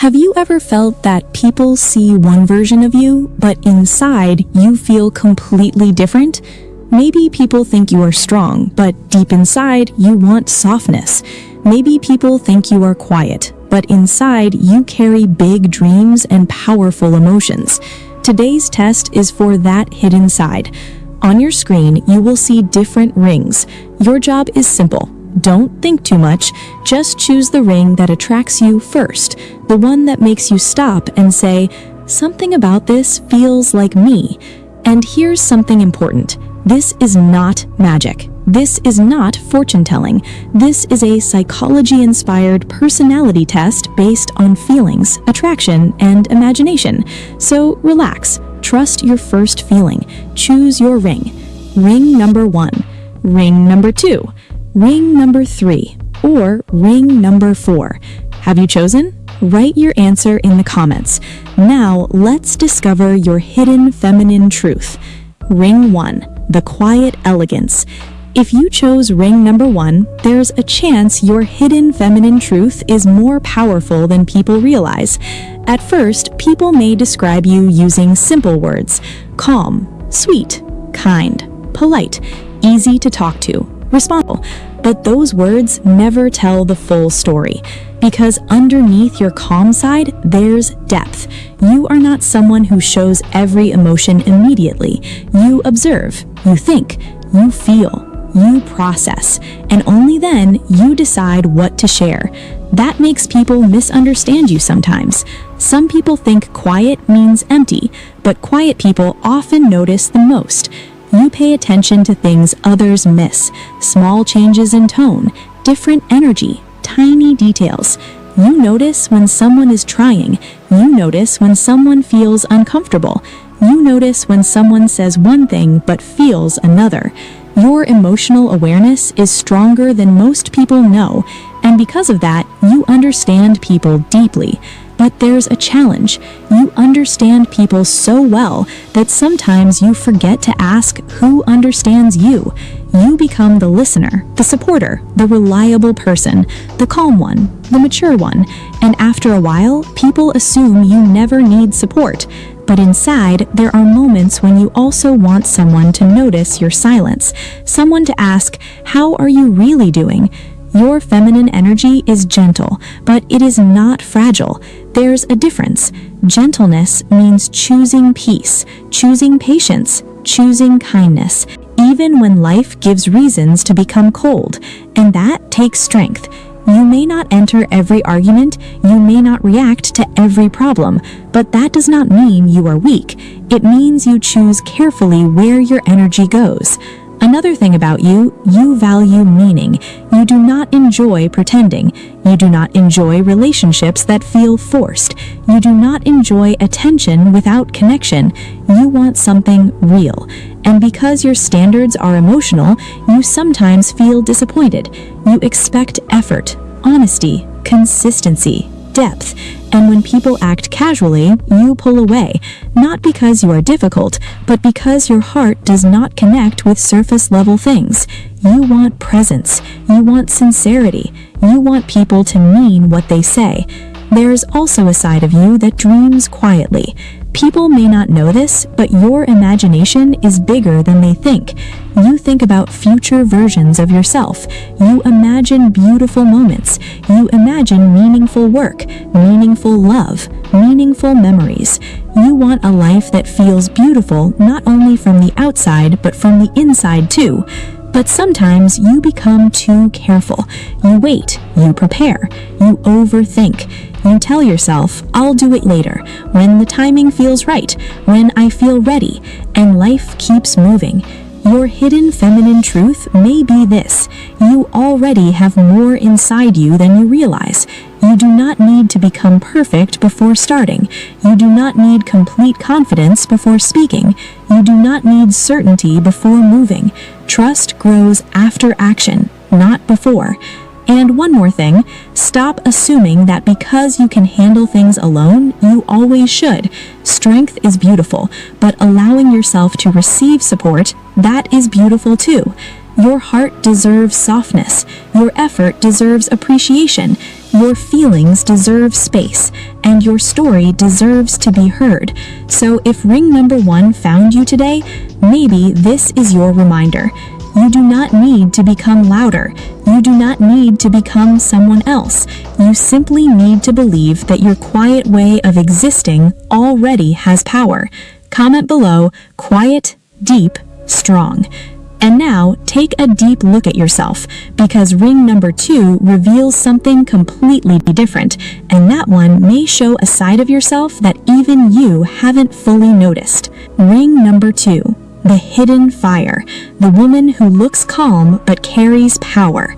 Have you ever felt that people see one version of you, but inside you feel completely different? Maybe people think you are strong, but deep inside you want softness. Maybe people think you are quiet, but inside you carry big dreams and powerful emotions. Today's test is for that hidden side. On your screen, you will see different rings. Your job is simple. Don't think too much, just choose the ring that attracts you first, the one that makes you stop and say, "Something about this feels like me." And here's something important. This is not magic. This is not fortune-telling. This is a psychology-inspired personality test based on feelings, attraction, and imagination. So relax, trust your first feeling, choose your ring. Ring number 1, ring number 2, ring number 3, or ring number 4. Have you chosen? Write your answer in the comments. Now, let's discover your hidden feminine truth. Ring 1, the quiet elegance. If you chose ring number 1, there's a chance your hidden feminine truth is more powerful than people realize. At first, people may describe you using simple words: calm, sweet, kind, polite, easy to talk to, responsible. But those words never tell the full story, because underneath your calm side, there's depth. You are not someone who shows every emotion immediately. You observe, you think, you feel, you process, and only then you decide what to share. That makes people misunderstand you sometimes. Some people think quiet means empty, but quiet people often notice the most. You pay attention to things others miss, small changes in tone, different energy, tiny details. You notice when someone is trying. You notice when someone feels uncomfortable. You notice when someone says one thing but feels another. Your emotional awareness is stronger than most people know, and because of that, you understand people deeply. But there's a challenge. You understand people so well that sometimes you forget to ask who understands you. You become the listener, the supporter, the reliable person, the calm one, the mature one, and after a while, people assume you never need support. But inside, there are moments when you also want someone to notice your silence, someone to ask, "How are you really doing?" Your feminine energy is gentle, but it is not fragile. There's a difference. Gentleness means choosing peace, choosing patience, choosing kindness, even when life gives reasons to become cold, and that takes strength. You may not enter every argument, you may not react to every problem, but that does not mean you are weak. It means you choose carefully where your energy goes. Another thing about you, you value meaning. You do not enjoy pretending. You do not enjoy relationships that feel forced. You do not enjoy attention without connection. You want something real. And because your standards are emotional, you sometimes feel disappointed. You expect effort, honesty, consistency, depth, and when people act casually, you pull away, not because you are difficult, but because your heart does not connect with surface-level things. You want presence, you want sincerity, you want people to mean what they say. There's also a side of you that dreams quietly. People may not know this, but your imagination is bigger than they think. You think about future versions of yourself. You imagine beautiful moments. You imagine meaningful work, meaningful love, meaningful memories. You want a life that feels beautiful not only from the outside, but from the inside too. But sometimes you become too careful. You wait, you prepare, you overthink. You tell yourself, "I'll do it later, when the timing feels right, when I feel ready," and life keeps moving. Your hidden feminine truth may be this: you already have more inside you than you realize. You do not need to become perfect before starting. You do not need complete confidence before speaking. You do not need certainty before moving. Trust grows after action, not before. And one more thing, stop assuming that because you can handle things alone, you always should. Strength is beautiful, but allowing yourself to receive support, that is beautiful too. Your heart deserves softness. Your effort deserves appreciation. Your feelings deserve space, and your story deserves to be heard. So if ring number 1 found you today, maybe this is your reminder. You do not need to become louder. You do not need to become someone else. You simply need to believe that your quiet way of existing already has power. Comment below, quiet, deep, strong. And now, take a deep look at yourself, because ring number 2 reveals something completely different, and that one may show a side of yourself that even you haven't fully noticed. Ring number 2. The hidden fire, the woman who looks calm but carries power.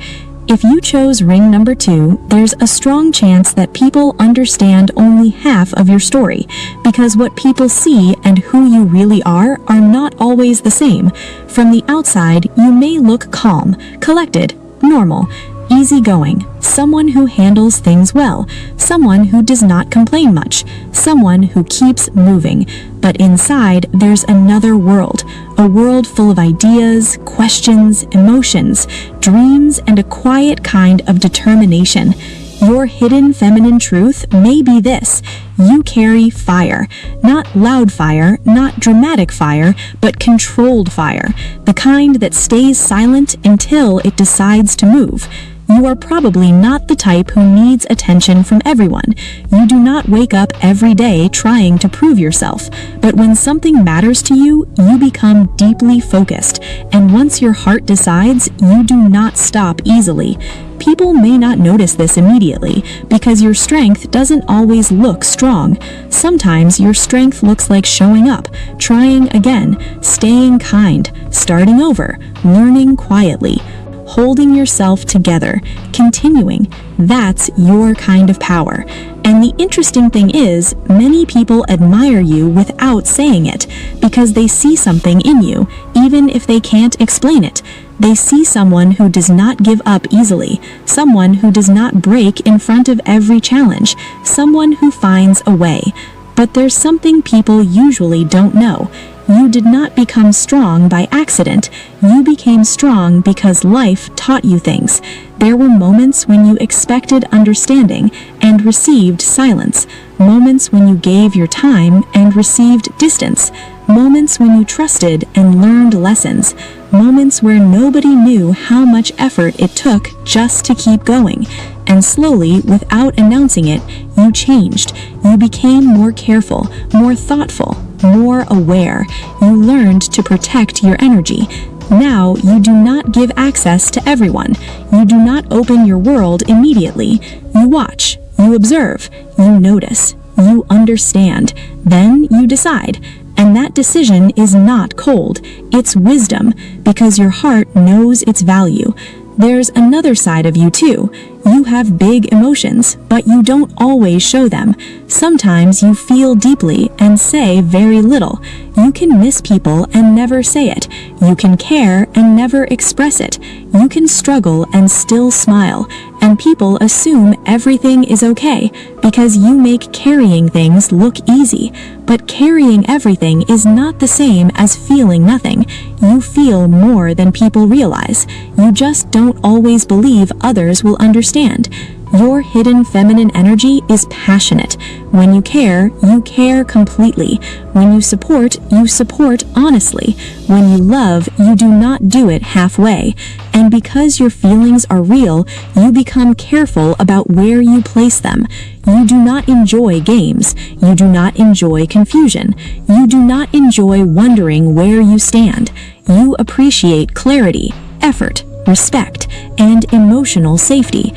If you chose ring number 2, there's a strong chance that people understand only half of your story, because what people see and who you really are not always the same. From the outside, you may look calm, collected, normal, easygoing, someone who handles things well, someone who does not complain much, someone who keeps moving. But inside, there's another world, a world full of ideas, questions, emotions, dreams, and a quiet kind of determination. Your hidden feminine truth may be this: you carry fire. Not loud fire, not dramatic fire, but controlled fire. The kind that stays silent until it decides to move. You are probably not the type who needs attention from everyone. You do not wake up every day trying to prove yourself. But when something matters to you, you become deeply focused. And once your heart decides, you do not stop easily. People may not notice this immediately, because your strength doesn't always look strong. Sometimes your strength looks like showing up, trying again, staying kind, starting over, learning quietly, holding yourself together, continuing. That's your kind of power. And the interesting thing is, many people admire you without saying it, because they see something in you, even if they can't explain it. They see someone who does not give up easily, someone who does not break in front of every challenge, someone who finds a way. But there's something people usually don't know. You did not become strong by accident. You became strong because life taught you things. There were moments when you expected understanding and received silence, moments when you gave your time and received distance, moments when you trusted and learned lessons, moments where nobody knew how much effort it took just to keep going. And slowly, without announcing it, you changed. You became more careful, more thoughtful, more aware. You learned to protect your energy. Now, you do not give access to everyone. You do not open your world immediately. You watch, you observe, you notice, you understand. Then you decide. And that decision is not cold. It's wisdom, because your heart knows its value. There's another side of you too. You have big emotions, but you don't always show them. Sometimes you feel deeply and say very little. You can miss people and never say it. You can care and never express it. You can struggle and still smile. And people assume everything is okay because you make carrying things look easy. But carrying everything is not the same as feeling nothing. You feel more than people realize. You just don't always believe others will understand. Your hidden feminine energy is passionate. When you care completely. When you support honestly. When you love, you do not do it halfway. And because your feelings are real, you become careful about where you place them. You do not enjoy games. You do not enjoy confusion. You do not enjoy wondering where you stand. You appreciate clarity, effort, respect, and emotional safety.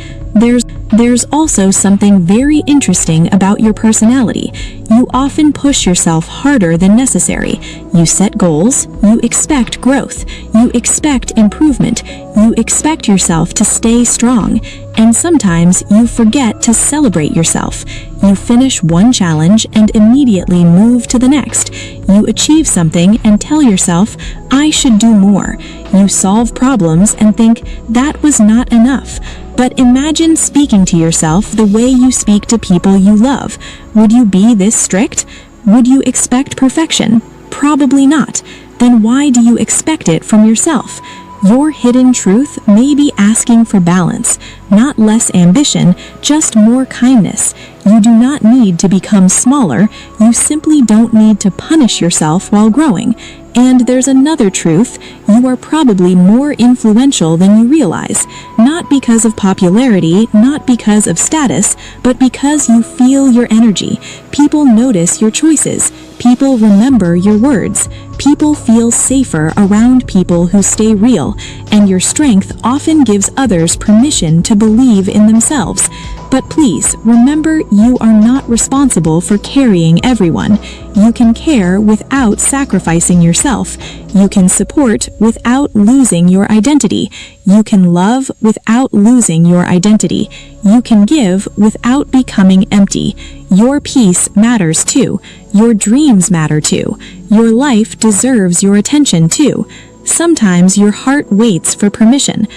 There's also something very interesting about your personality. You often push yourself harder than necessary. You set goals, you expect growth, you expect improvement, you expect yourself to stay strong, and sometimes you forget to celebrate yourself. You finish one challenge and immediately move to the next. You achieve something and tell yourself, I should do more. You solve problems and think, that was not enough. But imagine speaking to yourself the way you speak to people you love. Would you be this strict? Would you expect perfection? Probably not. Then why do you expect it from yourself? Your hidden truth may be asking for balance, not less ambition, just more kindness. You do not need to become smaller, you simply don't need to punish yourself while growing. And there's another truth, you are probably more influential than you realize, not because of popularity, not because of status, but because you feel your energy. People notice your choices. People remember your words. People feel safer around people who stay real, and your strength often gives others permission to believe in themselves. But please, remember you are not responsible for carrying everyone. You can care without sacrificing yourself. You can support without losing your identity. You can love without losing your identity. You can give without becoming empty. Your peace matters too. Your dreams matter too. Your life deserves your attention too. Sometimes your heart waits for permission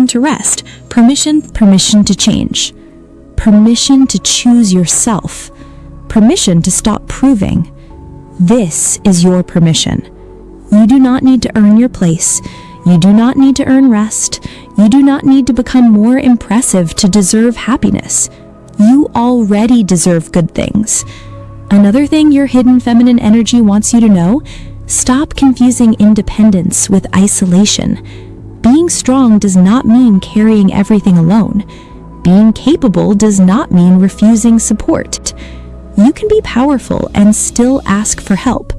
to rest, permission to change, permission to choose yourself, permission to stop proving. This is your permission. You do not need to earn your place. You do not need to earn rest. You do not need to become more impressive to deserve happiness. You already deserve good things. Another thing your hidden feminine energy wants you to know: stop confusing independence with isolation. Being strong does not mean carrying everything alone. Being capable does not mean refusing support. You can be powerful and still ask for help.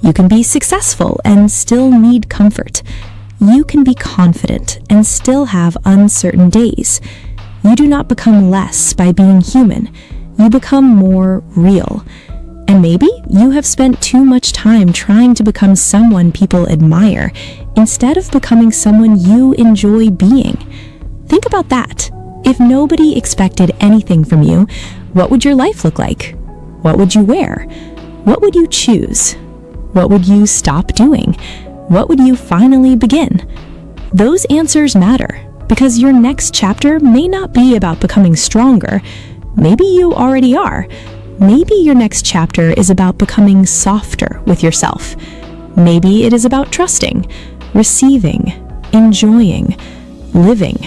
You can be successful and still need comfort. You can be confident and still have uncertain days. You do not become less by being human. You become more real. And maybe you have spent too much time trying to become someone people admire instead of becoming someone you enjoy being. Think about that. If nobody expected anything from you, what would your life look like? What would you wear? What would you choose? What would you stop doing? What would you finally begin? Those answers matter, because your next chapter may not be about becoming stronger. Maybe you already are. Maybe your next chapter is about becoming softer with yourself. Maybe it is about trusting, receiving, enjoying, living.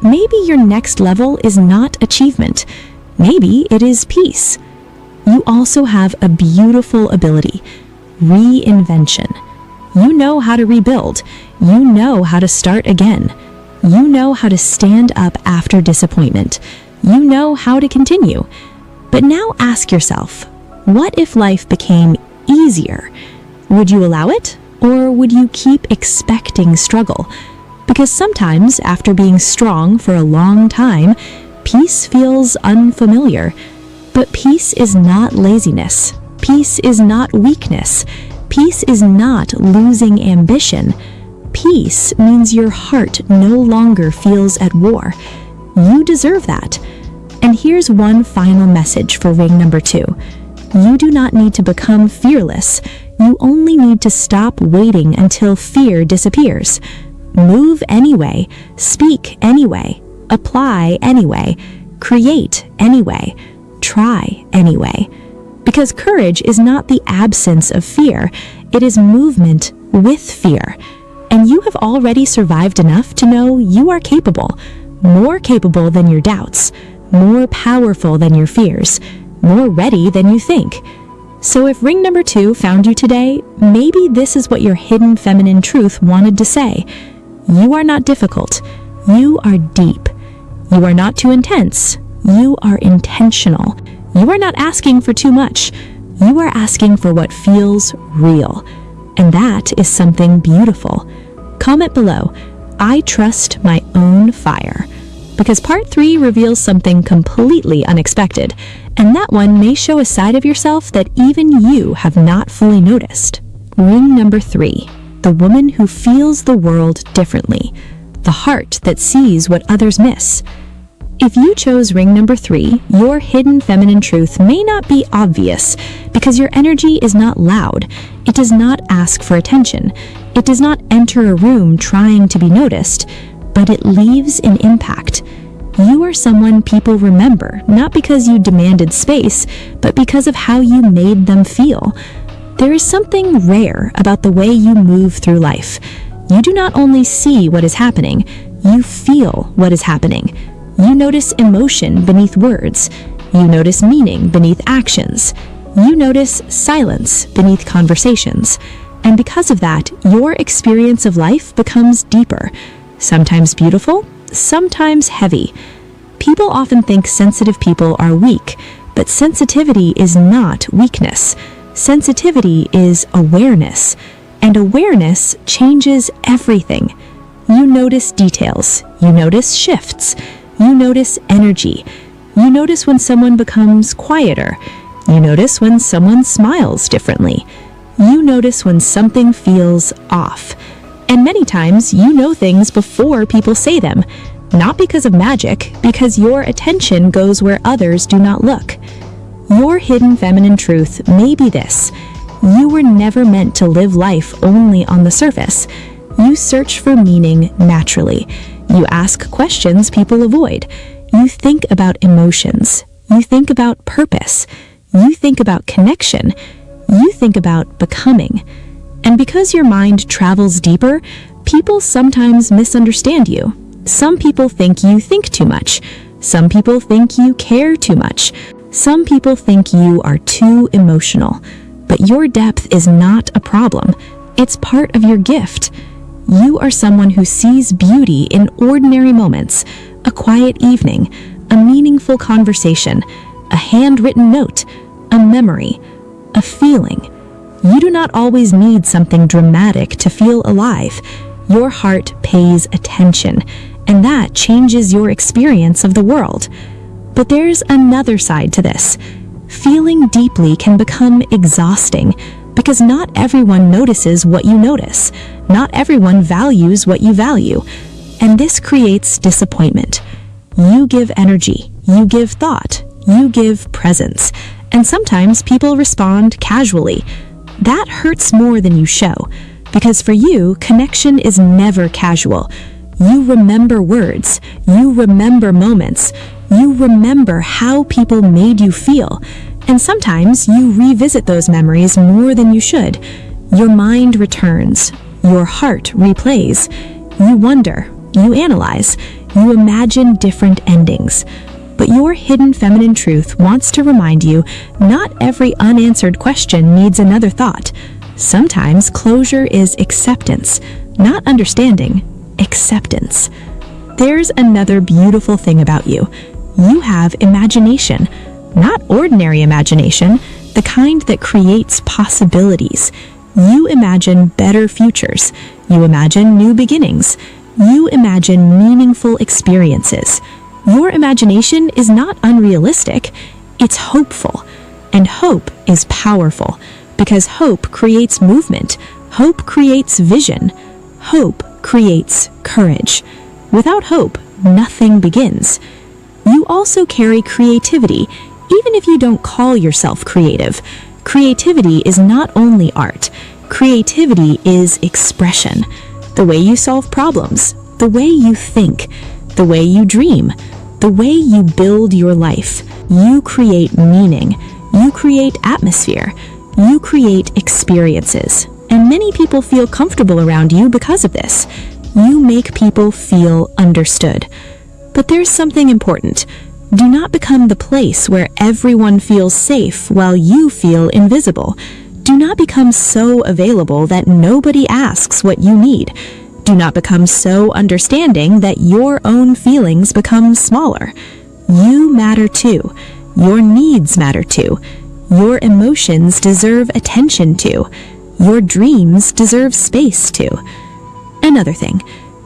Maybe your next level is not achievement. Maybe it is peace. You also have a beautiful ability: reinvention. You know how to rebuild. You know how to start again. You know how to stand up after disappointment. You know how to continue. But now ask yourself, what if life became easier? Would you allow it? Or would you keep expecting struggle? Because sometimes, after being strong for a long time, peace feels unfamiliar. But peace is not laziness. Peace is not weakness. Peace is not losing ambition. Peace means your heart no longer feels at war. You deserve that. And here's one final message for ring number 2. You do not need to become fearless. You only need to stop waiting until fear disappears. Move anyway, speak anyway, apply anyway, create anyway, try anyway. Because courage is not the absence of fear, it is movement with fear. And you have already survived enough to know you are capable, more capable than your doubts, more powerful than your fears, more ready than you think. So if ring number 2 found you today, maybe this is what your hidden feminine truth wanted to say. You are not difficult. You are deep. You are not too intense. You are intentional. You are not asking for too much. You are asking for what feels real. And that is something beautiful. Comment below, I trust my own fire. Because part 3 reveals something completely unexpected, and that one may show a side of yourself that even you have not fully noticed. Ring number 3, the woman who feels the world differently, the heart that sees what others miss. If you chose ring number 3, your hidden feminine truth may not be obvious because your energy is not loud. It does not ask for attention. It does not enter a room trying to be noticed, but it leaves an impact. You are someone people remember, not because you demanded space, but because of how you made them feel. There is something rare about the way you move through life. You do not only see what is happening, you feel what is happening. You notice emotion beneath words. You notice meaning beneath actions. You notice silence beneath conversations. And because of that, your experience of life becomes deeper, sometimes beautiful, sometimes heavy. People often think sensitive people are weak, but sensitivity is not weakness. Sensitivity is awareness, and awareness changes everything. You notice details, you notice shifts, you notice energy, you notice when someone becomes quieter, you notice when someone smiles differently, you notice when something feels off. And many times you know things before people say them, not because of magic, because your attention goes where others do not look. Your hidden feminine truth may be this: you were never meant to live life only on the surface. You search for meaning naturally. You ask questions people avoid. You think about emotions. You think about purpose. You think about connection. You think about becoming. And because your mind travels deeper, people sometimes misunderstand you. Some people think you think too much. Some people think you care too much. Some people think you are too emotional. But your depth is not a problem. It's part of your gift. You are someone who sees beauty in ordinary moments, a quiet evening, a meaningful conversation, a handwritten note, a memory, a feeling. You do not always need something dramatic to feel alive. Your heart pays attention, and that changes your experience of the world. But there's another side to this. Feeling deeply can become exhausting because not everyone notices what you notice. Not everyone values what you value. And this creates disappointment. You give energy, you give thought, you give presence. And sometimes people respond casually. That hurts more than you show, because for you, connection is never casual. You remember words, you remember moments, you remember how people made you feel, and sometimes you revisit those memories more than you should. Your mind returns, your heart replays, you wonder, you analyze, you imagine different endings. But your hidden feminine truth wants to remind you not every unanswered question needs another thought. Sometimes closure is acceptance, not understanding, acceptance. There's another beautiful thing about you. You have imagination, not ordinary imagination, the kind that creates possibilities. You imagine better futures. You imagine new beginnings. You imagine meaningful experiences. Your imagination is not unrealistic, it's hopeful. And hope is powerful, because hope creates movement, hope creates vision, hope creates courage. Without hope, nothing begins. You also carry creativity, even if you don't call yourself creative. Creativity is not only art, creativity is expression. The way you solve problems, the way you think, the way you dream, the way you build your life. You create meaning, you create atmosphere, you create experiences. And many people feel comfortable around you because of this. You make people feel understood. But there's something important. Do not become the place where everyone feels safe while you feel invisible. Do not become so available that nobody asks what you need. Do not become so understanding that your own feelings become smaller. You matter too. Your needs matter too. Your emotions deserve attention too. Your dreams deserve space too. Another thing,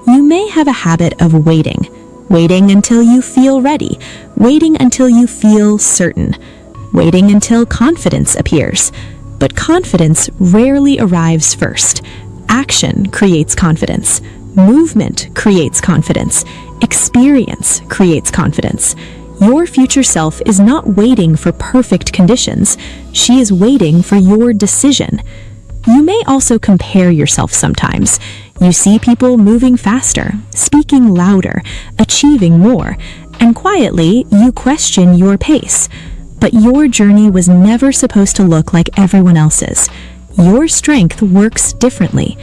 you may have a habit of waiting. Waiting until you feel ready. Waiting until you feel certain. Waiting until confidence appears. But confidence rarely arrives first. Action creates confidence. Movement creates confidence. Experience creates confidence. Your future self is not waiting for perfect conditions. She is waiting for your decision. You may also compare yourself sometimes. You see people moving faster, speaking louder, achieving more, and quietly you question your pace. But your journey was never supposed to look like everyone else's. Your strength works differently.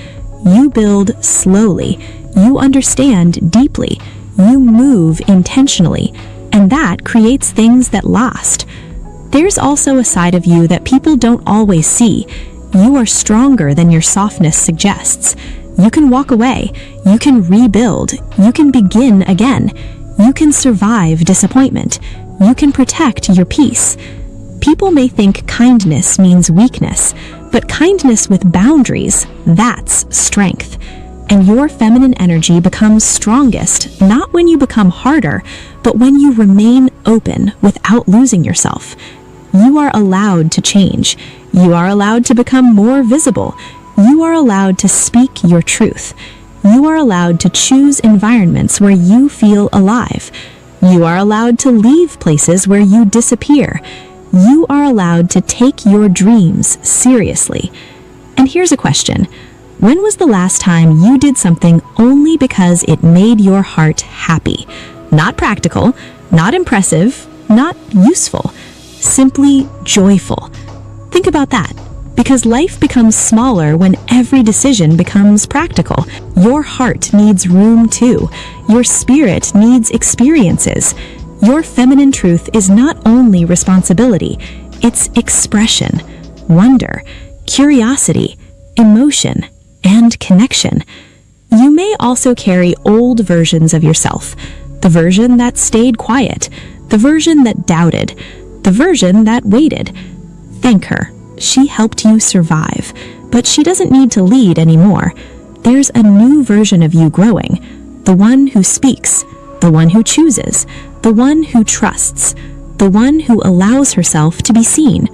You build slowly. You understand deeply. You move intentionally. And that creates things that last. There's also a side of you that people don't always see. You are stronger than your softness suggests. You can walk away. You can rebuild. You can begin again. You can survive disappointment. You can protect your peace. People may think kindness means weakness, but kindness with boundaries, that's strength. And your feminine energy becomes strongest not when you become harder, but when you remain open without losing yourself. You are allowed to change. You are allowed to become more visible. You are allowed to speak your truth. You are allowed to choose environments where you feel alive. You are allowed to leave places where you disappear. You are allowed to take your dreams seriously. And here's a question. When was the last time you did something only because it made your heart happy? Not practical, not impressive, not useful, simply joyful. Think about that. Because life becomes smaller when every decision becomes practical. Your heart needs room too. Your spirit needs experiences. Your feminine truth is not only responsibility, it's expression, wonder, curiosity, emotion, and connection. You may also carry old versions of yourself. The version that stayed quiet, the version that doubted, the version that waited. Thank her. She helped you survive, but she doesn't need to lead anymore. There's a new version of you growing, the one who speaks, the one who chooses, the one who trusts, the one who allows herself to be seen.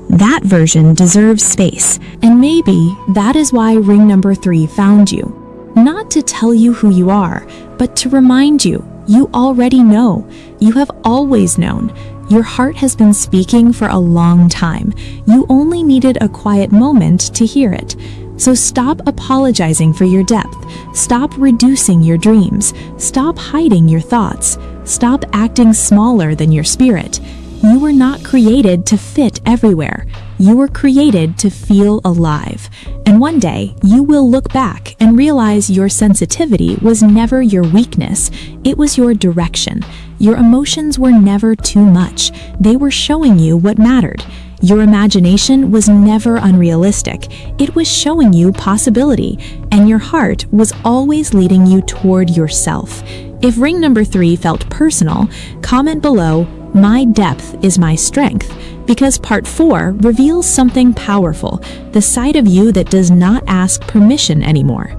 That version deserves space, and maybe that is why ring number 3 found you. Not to tell you who you are, but to remind you, you already know. You have always known. Your heart has been speaking for a long time. You only needed a quiet moment to hear it. So stop apologizing for your depth. Stop reducing your dreams. Stop hiding your thoughts. Stop acting smaller than your spirit. You were not created to fit everywhere. You were created to feel alive. And one day, you will look back and realize your sensitivity was never your weakness. It was your direction. Your emotions were never too much. They were showing you what mattered. Your imagination was never unrealistic. It was showing you possibility, and your heart was always leading you toward yourself. If ring number 3 felt personal, comment below, "My depth is my strength," because part 4 reveals something powerful, the side of you that does not ask permission anymore.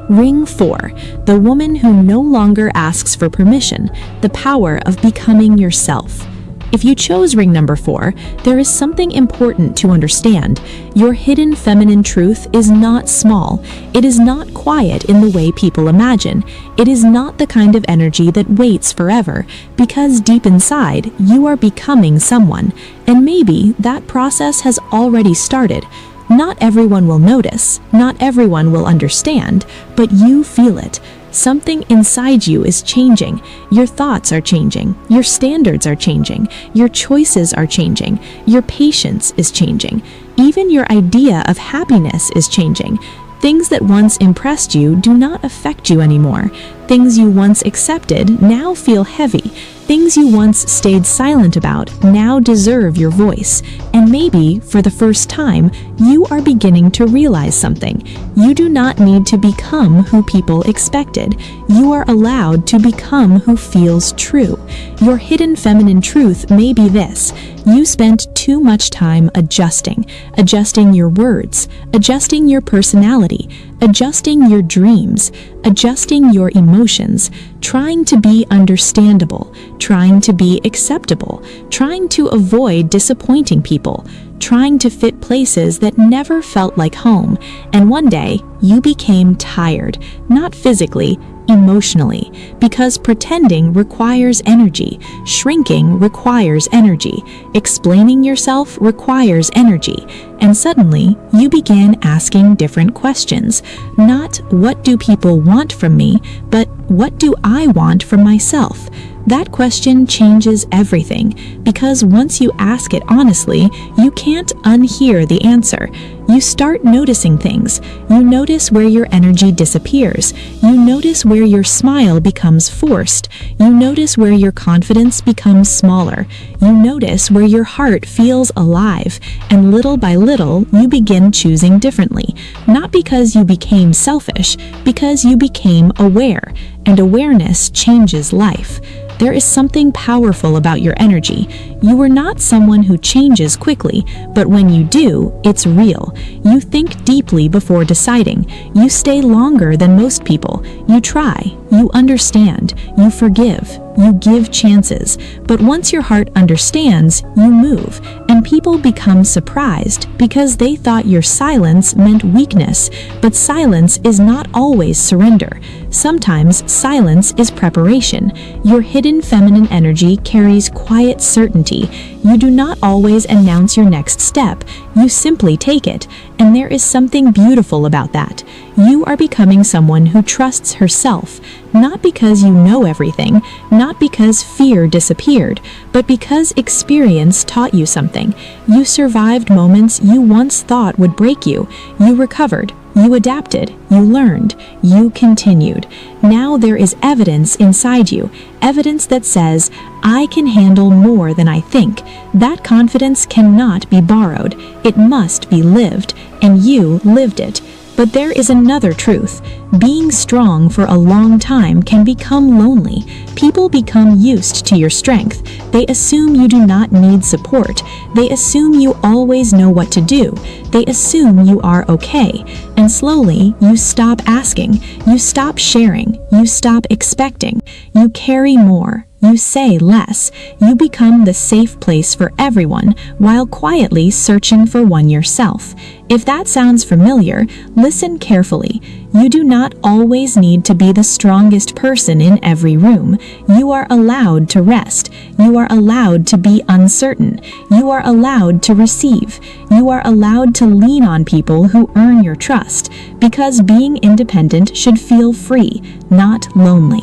Ring 4, the woman who no longer asks for permission, the power of becoming yourself. If you chose ring number 4, there is something important to understand. Your hidden feminine truth is not small. It is not quiet in the way people imagine. It is not the kind of energy that waits forever, because deep inside, you are becoming someone, and maybe that process has already started. Not everyone will notice, not everyone will understand, but you feel it. Something inside you is changing. Your thoughts are changing. Your standards are changing. Your choices are changing. Your patience is changing. Even your idea of happiness is changing. Things that once impressed you do not affect you anymore. Things you once accepted now feel heavy. Things you once stayed silent about now deserve your voice. And maybe, for the first time, you are beginning to realize something. You do not need to become who people expected. You are allowed to become who feels true. Your hidden feminine truth may be this: you spent too much time adjusting your words, adjusting your personality, adjusting your dreams, adjusting your emotions, trying to be understandable, trying to be acceptable, trying to avoid disappointing people, trying to fit places that never felt like home. And one day, you became tired, not physically, emotionally, because pretending requires energy, shrinking requires energy, explaining yourself requires energy, and suddenly you began asking different questions. Not what do people want from me, but what do I want from myself? That question changes everything, because once you ask it honestly, you can't unhear the answer. You start noticing things. You notice where your energy disappears. You notice where your smile becomes forced. You notice where your confidence becomes smaller. You notice where your heart feels alive. And little by little, you begin choosing differently. Not because you became selfish, because you became aware. And awareness changes life. There is something powerful about your energy. You are not someone who changes quickly, but when you do, it's real. You think deeply before deciding. You stay longer than most people. You try. You understand. You forgive. You give chances. But once your heart understands, you move. And people become surprised because they thought your silence meant weakness. But silence is not always surrender. Sometimes silence is preparation. Your hidden feminine energy carries quiet certainty. You do not always announce your next step. You simply take it. And there is something beautiful about that. You are becoming someone who trusts herself, not because you know everything, not because fear disappeared, but because experience taught you something. You survived moments you once thought would break you. You recovered. You adapted, you learned, you continued. Now there is evidence inside you, evidence that says, I can handle more than I think. That confidence cannot be borrowed, it must be lived, and you lived it. But there is another truth. Being strong for a long time can become lonely. People become used to your strength. They assume you do not need support. They assume you always know what to do. They assume you are okay. And slowly, you stop asking. You stop sharing. You stop expecting. You carry more. You say less. You become the safe place for everyone while quietly searching for one yourself. If that sounds familiar, listen carefully. You do not always need to be the strongest person in every room. You are allowed to rest. You are allowed to be uncertain. You are allowed to receive. You are allowed to lean on people who earn your trust, because being independent should feel free, not lonely.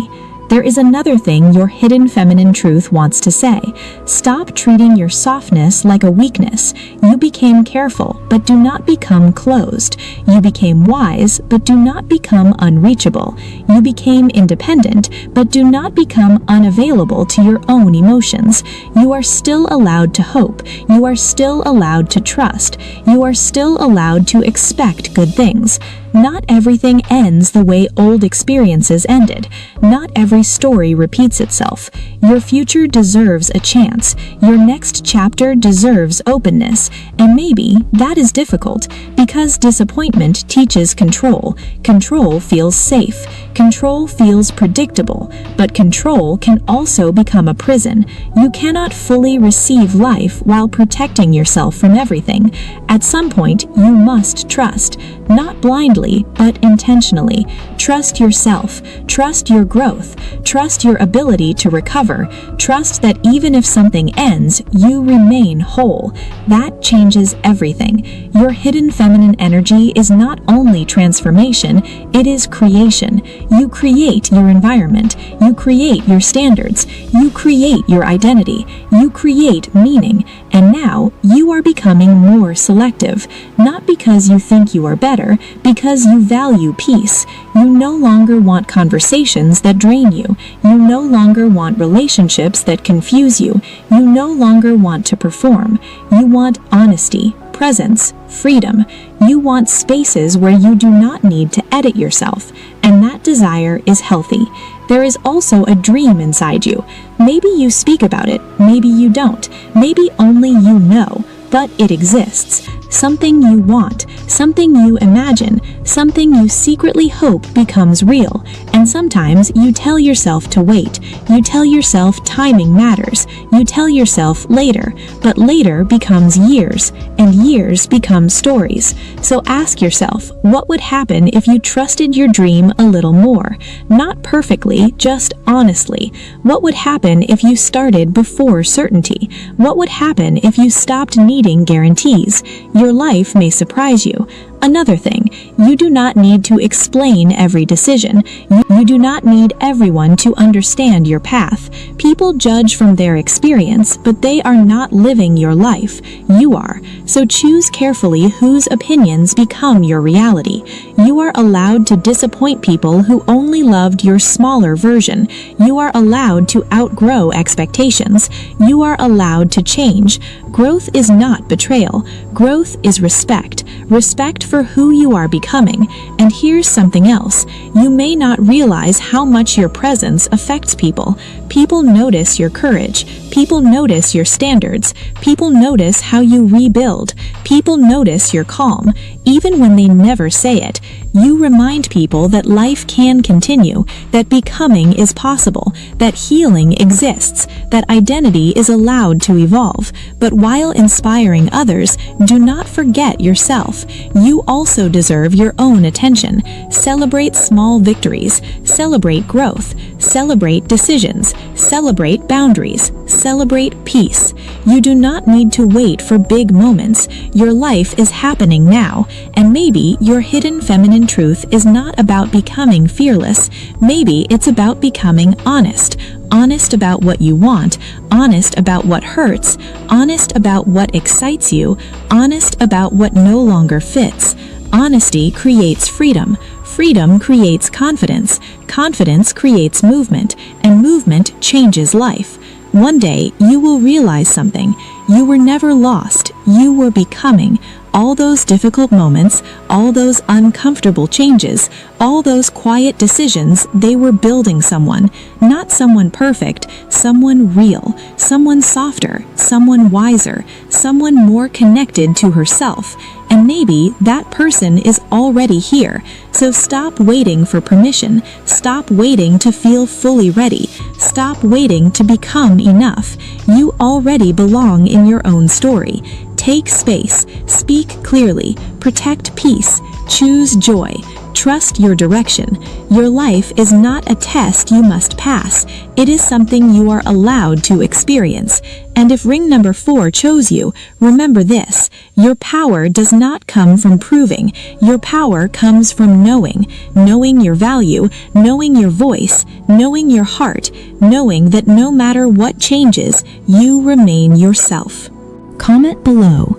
There is another thing your hidden feminine truth wants to say. Stop treating your softness like a weakness. You became careful, but do not become closed. You became wise, but do not become unreachable. You became independent, but do not become unavailable to your own emotions. You are still allowed to hope. You are still allowed to trust. You are still allowed to expect good things. Not everything ends the way old experiences ended. Not every story repeats itself. Your future deserves a chance. Your next chapter deserves openness. And maybe that is difficult, because disappointment teaches control. Control feels safe. Control feels predictable. But control can also become a prison. You cannot fully receive life while protecting yourself from everything. At some point, you must trust. Not blindly, but intentionally. Trust yourself. Trust your growth. Trust your ability to recover. Trust that even if something ends, you remain whole. That changes everything. Your hidden feminine energy is not only transformation, it is creation. You create your environment. You create your standards. You create your identity. You create meaning. And now, you are becoming more selective. Not because you think you are better, because you value peace. You no longer want conversations that drain you. You no longer want relationships that confuse you. You no longer want to perform. You want honesty, presence, freedom. You want spaces where you do not need to edit yourself. And that desire is healthy. There is also a dream inside you. Maybe you speak about it, maybe you don't. Maybe only you know, but it exists. Something you want, something you imagine, something you secretly hope becomes real. And sometimes you tell yourself to wait. You tell yourself timing matters. You tell yourself later, but later becomes years, and years become stories. So ask yourself, what would happen if you trusted your dream a little more? Not perfectly, just honestly. What would happen if you started before certainty? What would happen if you stopped needing guarantees? Your life may surprise you. Another thing, you do not need to explain every decision. You do not need everyone to understand your path. People judge from their experience, but they are not living your life. You are. So choose carefully whose opinions become your reality. You are allowed to disappoint people who only loved your smaller version. You are allowed to outgrow expectations. You are allowed to change. Growth is not betrayal. Growth is respect. Respect for who you are becoming. And here's something else. You may not realize how much your presence affects people. People notice your courage. People notice your standards. People notice how you rebuild. People notice your calm. Even when they never say it, you remind people that life can continue, that becoming is possible, that healing exists, that identity is allowed to evolve. But while inspiring others, do not forget yourself. You also deserve your own attention. Celebrate small victories. Celebrate growth. Celebrate decisions. Celebrate boundaries. Celebrate peace. You do not need to wait for big moments. Your life is happening now, and maybe your hidden feminine truth is not about becoming fearless. Maybe it's about becoming honest. Honest about what you want, honest about what hurts, honest about what excites you, honest about what no longer fits. Honesty creates freedom. Freedom creates confidence. Confidence creates movement, and movement changes life. One day, you will realize something. You were never lost. You were becoming. All those difficult moments, all those uncomfortable changes, all those quiet decisions, they were building someone. Not someone perfect, someone real, someone softer, someone wiser, someone more connected to herself. And maybe that person is already here. So stop waiting for permission. Stop waiting to feel fully ready. Stop waiting to become enough. You already belong in your own story. Take space, speak clearly, protect peace, choose joy, trust your direction. Your life is not a test you must pass. It is something you are allowed to experience. And if ring number 4 chose you, remember this: your power does not come from proving. Your power comes from knowing your value, knowing your voice, knowing your heart, knowing that no matter what changes, you remain yourself. Comment below,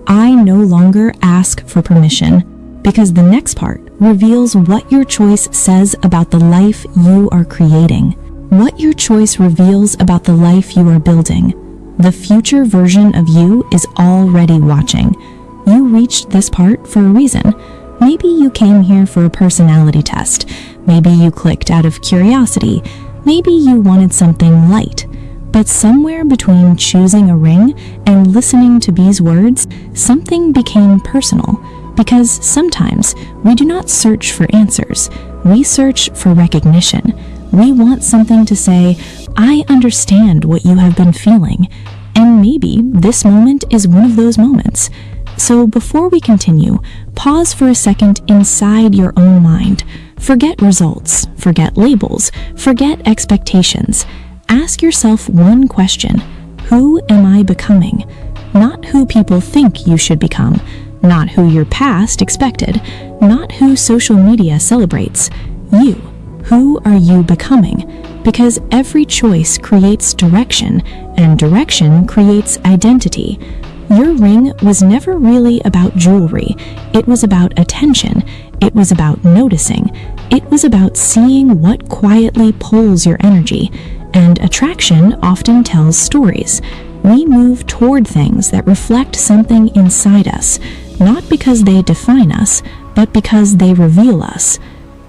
I no longer ask for permission, because the next part reveals what your choice says about the life you are creating. What your choice reveals about the life you are building. The future version of you is already watching. You reached this part for a reason. Maybe you came here for a personality test. Maybe you clicked out of curiosity. Maybe you wanted something light. But somewhere between choosing a ring and listening to B's words, something became personal. Because sometimes we do not search for answers. We search for recognition. We want something to say, I understand what you have been feeling. And maybe this moment is one of those moments. So before we continue, pause for a second inside your own mind. Forget results, forget labels, forget expectations. Ask yourself one question: who am I becoming? Not who people think you should become, not who your past expected, not who social media celebrates. You. Who are you becoming? Because every choice creates direction, and direction creates identity. Your ring was never really about jewelry. It was about attention. It was about noticing. It was about seeing what quietly pulls your energy. And attraction often tells stories. We move toward things that reflect something inside us, not because they define us, but because they reveal us.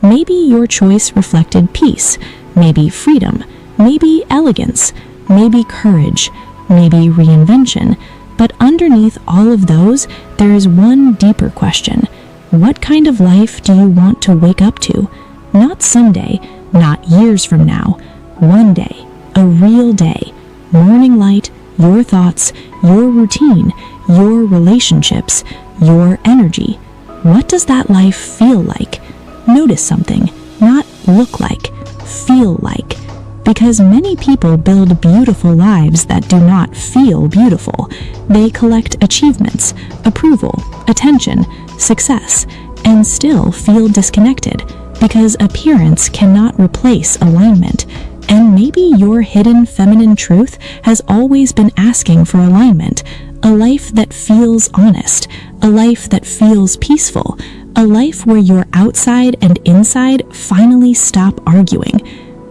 Maybe your choice reflected peace, maybe freedom, maybe elegance, maybe courage, maybe reinvention. But underneath all of those, there is one deeper question. What kind of life do you want to wake up to? Not someday, not years from now. One day, a real day, morning light, your thoughts, your routine, your relationships, your energy. What does that life feel like? Notice something, not look like, feel like. because many people build beautiful lives that do not feel beautiful. They collect achievements, approval, attention, success, and still feel disconnected because appearance cannot replace alignment. And maybe your hidden feminine truth has always been asking for alignment, a life that feels honest, a life that feels peaceful, a life where your outside and inside finally stop arguing.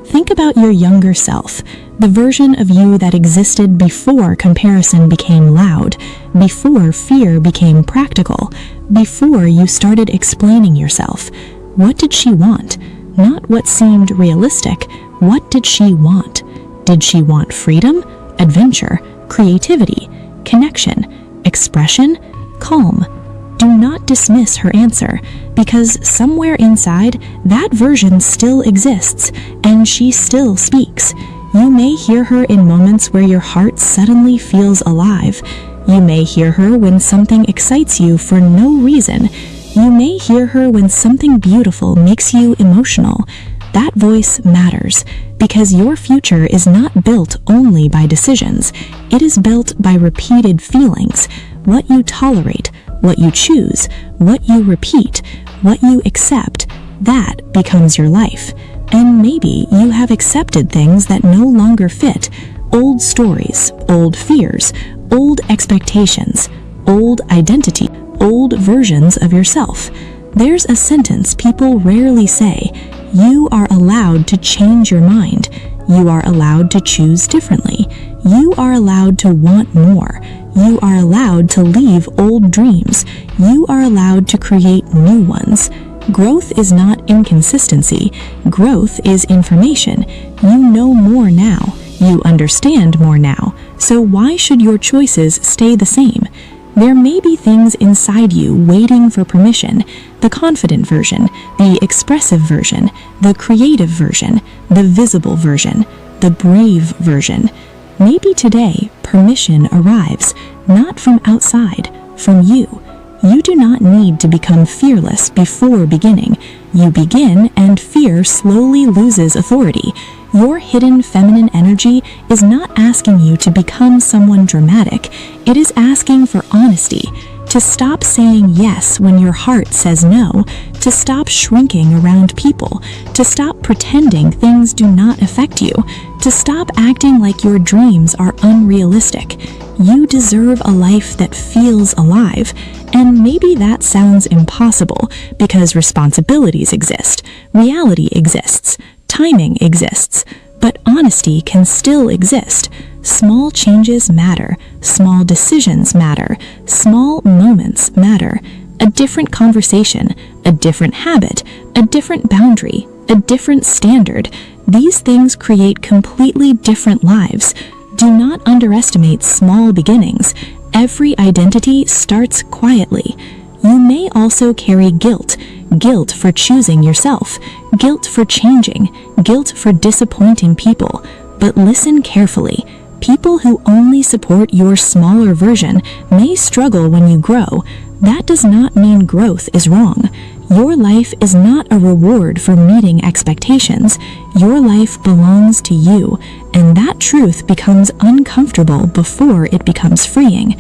Think about your younger self, the version of you that existed before comparison became loud, before fear became practical, before you started explaining yourself. What did she want? Not what seemed realistic. What did she want? Did she want freedom, adventure, creativity, connection, expression, calm? Do not dismiss her answer, because somewhere inside, that version still exists, and she still speaks. You may hear her in moments where your heart suddenly feels alive. You may hear her when something excites you for no reason. You may hear her when something beautiful makes you emotional. That voice matters, because your future is not built only by decisions. It is built by repeated feelings, what you tolerate, what you choose, what you repeat, what you accept. That becomes your life. And maybe you have accepted things that no longer fit, old stories, old fears, old expectations, old identity, old versions of yourself. There's a sentence people rarely say: you are allowed to change your mind. You are allowed to choose differently. You are allowed to want more. You are allowed to leave old dreams. You are allowed to create new ones. Growth is not inconsistency. Growth is information. You know more now. You understand more now. So why should your choices stay the same? There may be things inside you waiting for permission: the confident version, the expressive version, the creative version, the visible version, the brave version. Maybe today, permission arrives, not from outside, from you. You do not need to become fearless before beginning. You begin, and fear slowly loses authority. Your hidden feminine energy is not asking you to become someone dramatic. It is asking for honesty, to stop saying yes when your heart says no, to stop shrinking around people, to stop pretending things do not affect you, to stop acting like your dreams are unrealistic. You deserve a life that feels alive. And maybe that sounds impossible, because responsibilities exist, reality exists, timing exists, but honesty can still exist. Small changes matter, small decisions matter, small moments matter. A different conversation, a different habit, a different boundary, a different standard. These things create completely different lives. Do not underestimate small beginnings. Every identity starts quietly. You may also carry guilt. Guilt for choosing yourself. Guilt for changing. Guilt for disappointing people. But listen carefully. People who only support your smaller version may struggle when you grow. That does not mean growth is wrong. Your life is not a reward for meeting expectations. Your life belongs to you, and that truth becomes uncomfortable before it becomes freeing.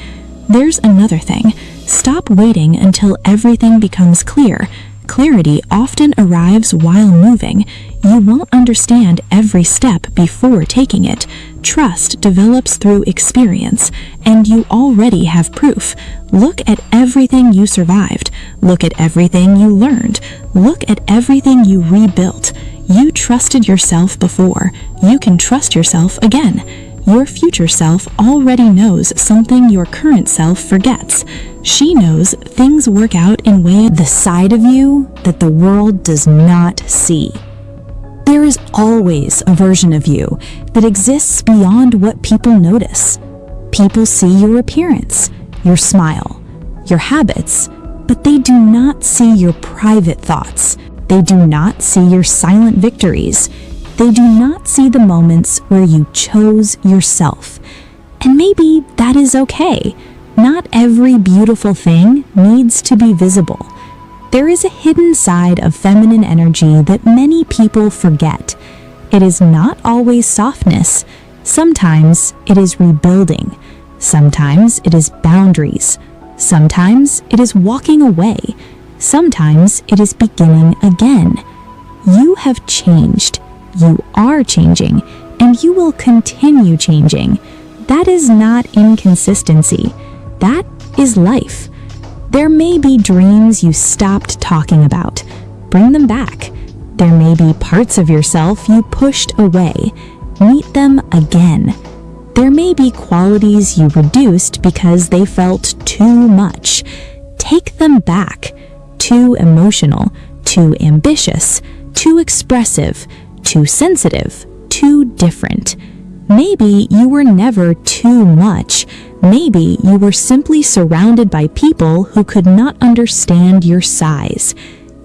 There's another thing. Stop waiting until everything becomes clear. Clarity often arrives while moving. You won't understand every step before taking it. Trust develops through experience, and you already have proof. Look at everything you survived. Look at everything you learned. Look at everything you rebuilt. You trusted yourself before. You can trust yourself again. Your future self already knows something your current self forgets. She knows things work out in ways the side of you that the world does not see. There is always a version of you that exists beyond what people notice. People see your appearance, your smile, your habits, but they do not see your private thoughts. They do not see your silent victories. They do not see the moments where you chose yourself. And maybe that is okay. Not every beautiful thing needs to be visible. There is a hidden side of feminine energy that many people forget. It is not always softness. Sometimes it is rebuilding. Sometimes it is boundaries. Sometimes it is walking away. Sometimes it is beginning again. You have changed. You are changing, and you will continue changing. That is not inconsistency. That is life. There may be dreams you stopped talking about. Bring them back. There may be parts of yourself you pushed away. Meet them again. There may be qualities you reduced because they felt too much. Take them back. Too emotional, too ambitious, too expressive, too sensitive, too different. Maybe you were never too much. Maybe you were simply surrounded by people who could not understand your size.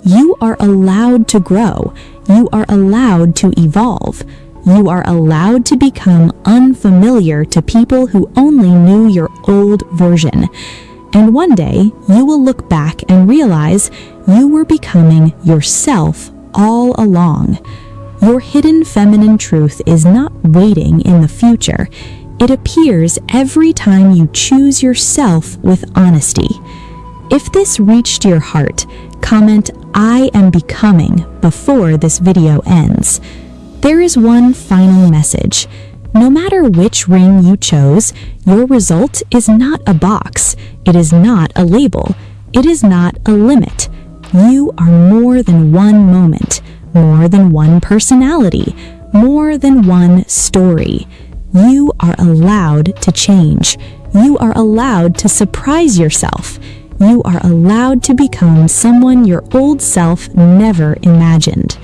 You are allowed to grow. You are allowed to evolve. You are allowed to become unfamiliar to people who only knew your old version. And one day, you will look back and realize you were becoming yourself all along. Your hidden feminine truth is not waiting in the future. It appears every time you choose yourself with honesty. If this reached your heart, comment "I am becoming" before this video ends. There is one final message. No matter which ring you chose, your result is not a box. It is not a label. It is not a limit. You are more than one moment, more than one personality, more than one story. You are allowed to change. You are allowed to surprise yourself. You are allowed to become someone your old self never imagined.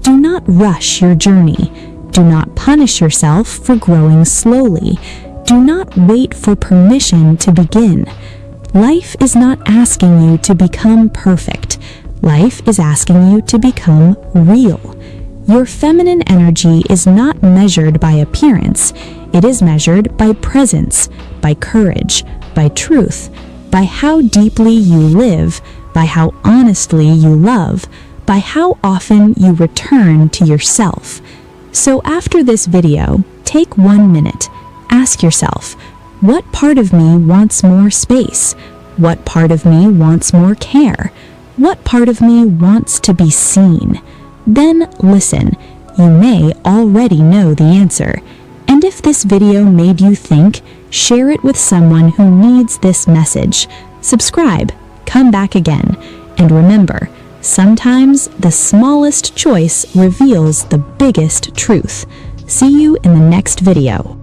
Do not rush your journey. Do not punish yourself for growing slowly. Do not wait for permission to begin. Life is not asking you to become perfect. Life is asking you to become real. Your feminine energy is not measured by appearance. It is measured by presence, by courage, by truth, by how deeply you live, by how honestly you love, by how often you return to yourself. So after this video, take 1 minute. Ask yourself, what part of me wants more space? What part of me wants more care? What part of me wants to be seen? Then listen. You may already know the answer. And if this video made you think, share it with someone who needs this message. Subscribe, come back again, and remember, sometimes the smallest choice reveals the biggest truth. See you in the next video.